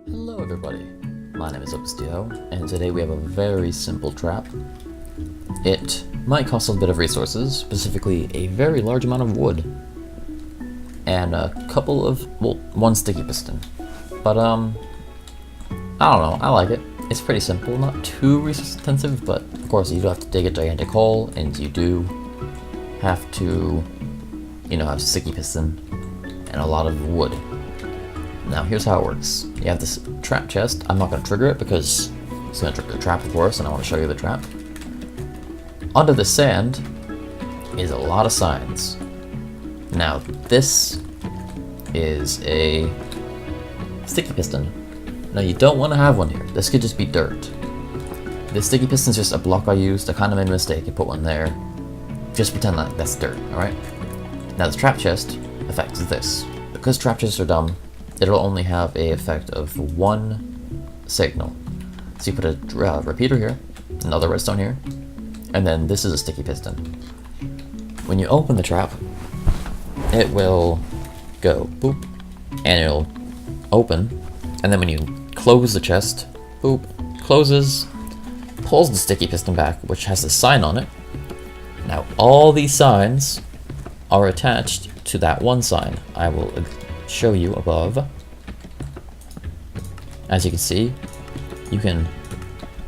Hello everybody, my name is oposdeo, and today we have a very simple trap. It might cost a bit of resources, specifically a very large amount of wood, and a couple of, well, one sticky piston. But I don't know, I like it. It's pretty simple, not too resource intensive, but of course you do have to dig a gigantic hole, and you do have to, have a sticky piston and a lot of wood. Now here's how it works. You have this trap chest. I'm not going to trigger it because it's going to trigger the trap, of course, and I want to show you the trap. Under the sand is a lot of signs. Now this is a sticky piston. Now you don't want to have one here. This could just be dirt. The sticky piston is just a block I used. I kind of made a mistake and put one there. Just pretend like that's dirt, alright? Now the trap chest effect is this. Because trap chests are dumb, it'll only have a effect of one signal. So you put a repeater here, another redstone here, and then this is a sticky piston. When you open the trap, it will go boop, and it'll open, and then when you close the chest, boop, closes, pulls the sticky piston back, which has a sign on it. Now all these signs are attached to that one sign. I will show you above. As you can see, you can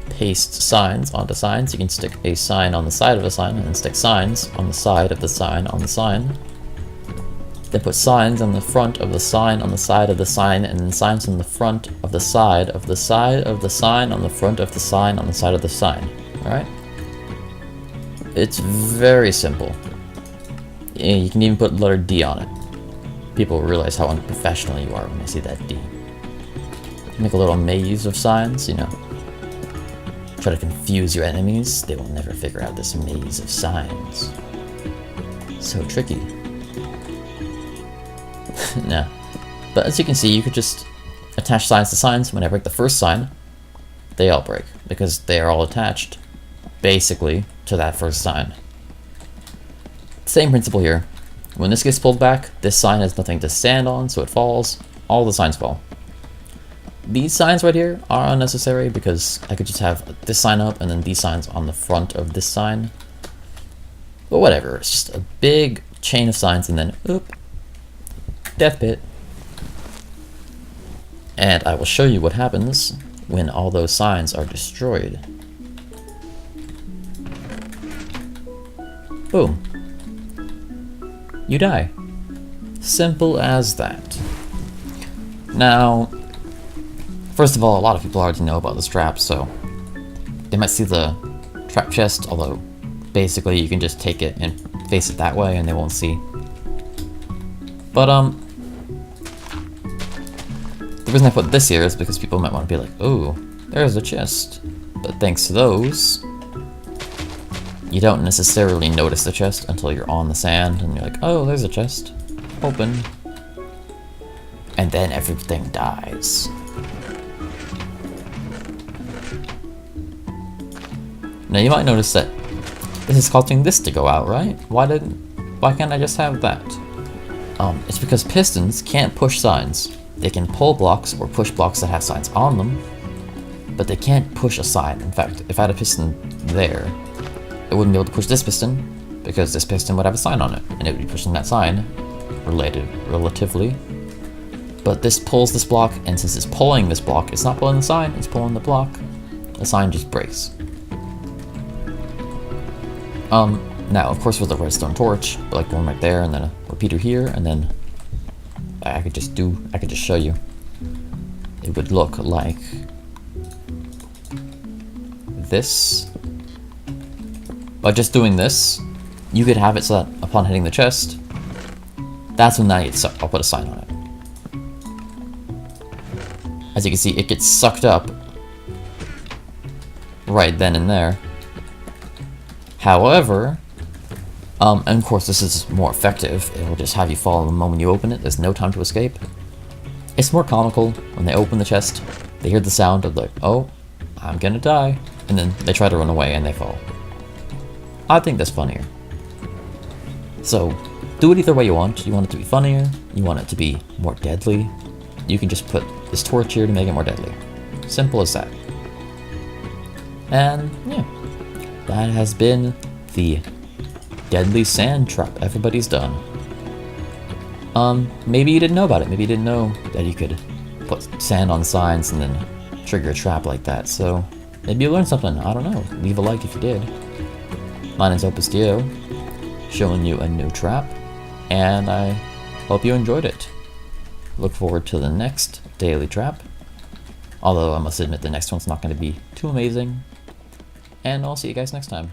paste signs onto signs. You can stick a sign on the side of a sign and then stick signs on the side of the sign on the sign. Then put signs on the front of the sign on the side of the sign, and then signs on the front of the side of the side of the sign on the front of the sign on the side of the sign. Alright? It's very simple. You can even put the letter D on it. People realize how unprofessional you are when they see that D. Make a little maze of signs, Try to confuse your enemies. They will never figure out this maze of signs. So tricky. Nah. But as you can see, you could just attach signs to signs. When I break the first sign, they all break, because they are all attached, basically, to that first sign. Same principle here. When this gets pulled back, this sign has nothing to stand on, so it falls. All the signs fall. These signs right here are unnecessary because I could just have this sign up and then these signs on the front of this sign. But whatever, it's just a big chain of signs and then, oop, death pit. And I will show you what happens when all those signs are destroyed. Boom. You die. Simple as that. Now, first of all, a lot of people already know about this trap, so they might see the trap chest, although basically you can just take it and face it that way and they won't see. But the reason I put this here is because people might want to be like, oh, there's a chest. But thanks to those, you don't necessarily notice the chest until you're on the sand and you're like, oh, there's a chest. Open. And then everything dies. Now you might notice that this is causing this to go out, right? Why can't I just have that? It's because pistons can't push signs. They can pull blocks or push blocks that have signs on them, but they can't push a sign. In fact, if I had a piston there, it wouldn't be able to push this piston because this piston would have a sign on it, and it would be pushing that sign relatively. But this pulls this block, and since it's pulling this block, it's not pulling the sign, it's pulling the block. The sign just breaks. Now, of course, with a redstone torch, like one right there, and then a repeater here, and then I could just show you. It would look like this. By just doing this, you could have it so that upon hitting the chest, that's when I'll put a sign on it. As you can see, it gets sucked up right then and there. However, and of course this is more effective. It will just have you fall the moment you open it. There's no time to escape. It's more comical when they open the chest. They hear the sound of like, oh, I'm gonna die. And then they try to run away and they fall. I think that's funnier. So, do it either way you want. You want it to be funnier, you want it to be more deadly. You can just put this torch here to make it more deadly. Simple as that. And yeah, that has been the deadly sand trap everybody's done. Maybe you didn't know about it. Maybe you didn't know that you could put sand on signs and then trigger a trap like that. So maybe you learned something. I don't know. Leave a like if you did. My name's oposdeo, showing you a new trap, and I hope you enjoyed it. Look forward to the next daily trap. Although I must admit the next one's not going to be too amazing. And I'll see you guys next time.